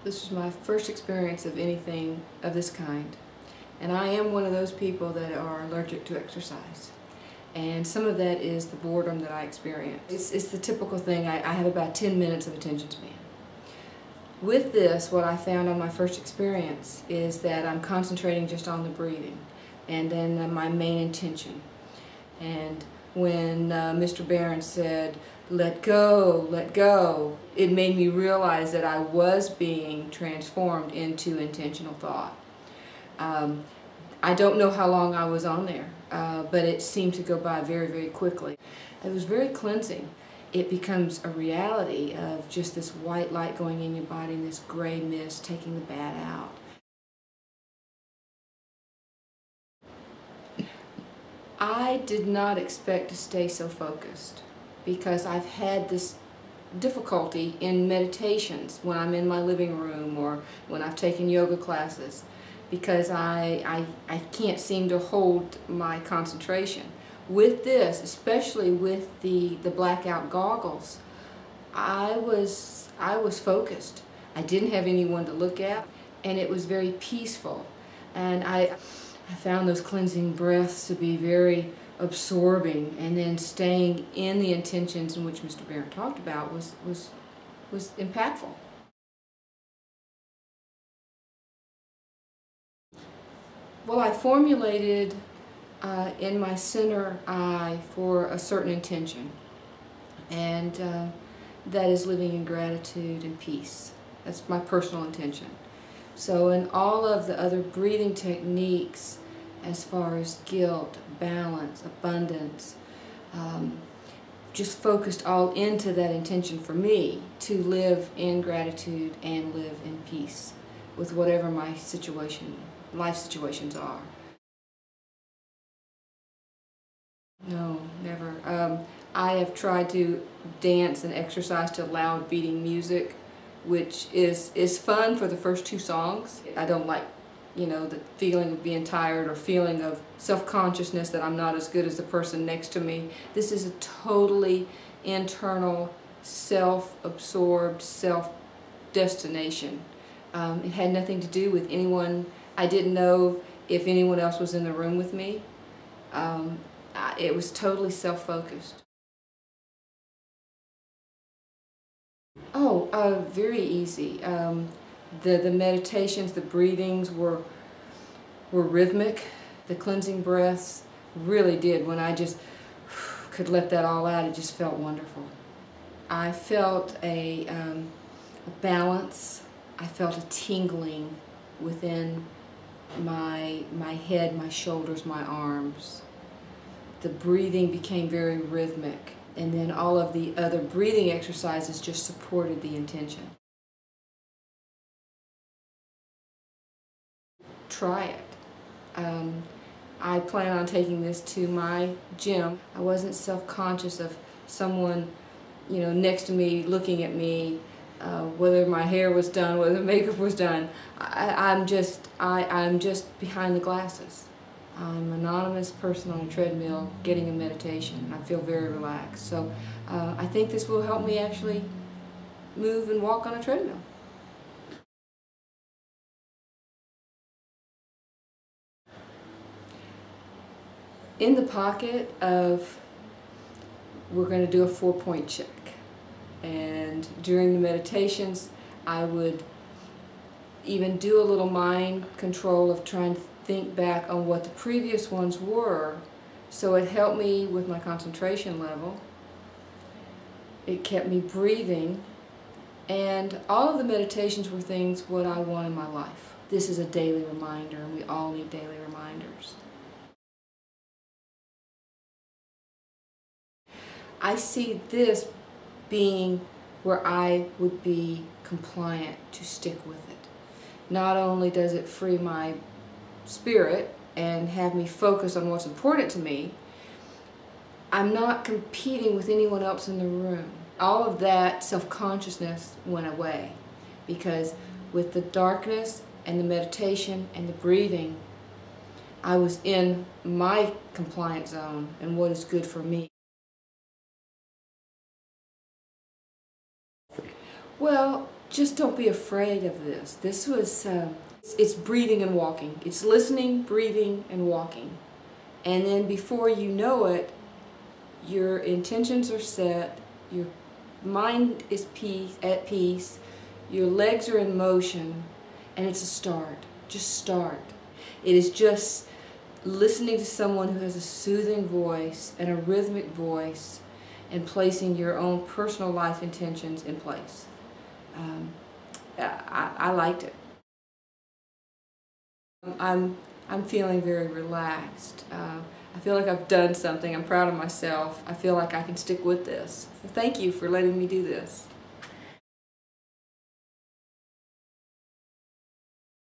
This was my first experience of anything of this kind. And I am one of those people that are allergic to exercise. And some of that is the boredom that I experience. It's the typical thing. I have about 10 minutes of attention span. With this, what I found on my first experience is that I'm concentrating just on the breathing and then my main intention. And when Mr. Barron said, let go, it made me realize that I was being transformed into intentional thought. I don't know how long I was on there, but it seemed to go by very, very quickly. It was very cleansing. It becomes a reality of just this white light going in your body and this gray mist taking the bad out. I did not expect to stay so focused because I've had this difficulty in meditations when I'm in my living room or when I've taken yoga classes, because I can't seem to hold my concentration. With this, especially with the blackout goggles, I was focused. I didn't have anyone to look at, and it was very peaceful. And I found those cleansing breaths to be very absorbing, and then staying in the intentions in which Mr. Barron talked about was impactful. Well, I formulated in my center eye for a certain intention, and that is living in gratitude and peace. That's my personal intention. So in all of the other breathing techniques, as far as guilt, balance, abundance, just focused all into that intention for me to live in gratitude and live in peace with whatever my life situations are. No, never. I have tried to dance and exercise to loud beating music, which is fun for the first 2 songs. I don't like, the feeling of being tired or feeling of self-consciousness that I'm not as good as the person next to me. This is a totally internal, self-absorbed, self-destination. It had nothing to do with anyone. I didn't know if anyone else was in the room with me. It was totally self-focused. Oh, very easy. The meditations, the breathings were rhythmic. The cleansing breaths really did. When I just could let that all out, it just felt wonderful. I felt a balance. I felt a tingling within my head, my shoulders, my arms. The breathing became very rhythmic, and then all of the other breathing exercises just supported the intention. Try it. I plan on taking this to my gym. I wasn't self-conscious of someone, next to me looking at me, whether my hair was done, whether the makeup was done. I'm just behind the glasses. I'm an anonymous person on a treadmill getting a meditation. I feel very relaxed. So I think this will help me actually move and walk on a treadmill. In the pocket of, we're going to do a 4-point check. And during the meditations, I would even do a little mind control of trying to think back on what the previous ones were. So it helped me with my concentration level. It kept me breathing. And all of the meditations were things what I want in my life. This is a daily reminder, and we all need daily reminders. I see this being where I would be compliant to stick with it. Not only does it free my spirit and have me focus on what's important to me, I'm not competing with anyone else in the room. All of that self-consciousness went away, because with the darkness and the meditation and the breathing, I was in my compliant zone and what is good for me. Well, just don't be afraid of this. This was, it's breathing and walking. It's listening, breathing, and walking. And then before you know it, your intentions are set, your mind is at peace, your legs are in motion, and it's a start. Just start. It is just listening to someone who has a soothing voice and a rhythmic voice and placing your own personal life intentions in place. I liked it. I'm feeling very relaxed. I feel like I've done something. I'm proud of myself. I feel like I can stick with this. So thank you for letting me do this.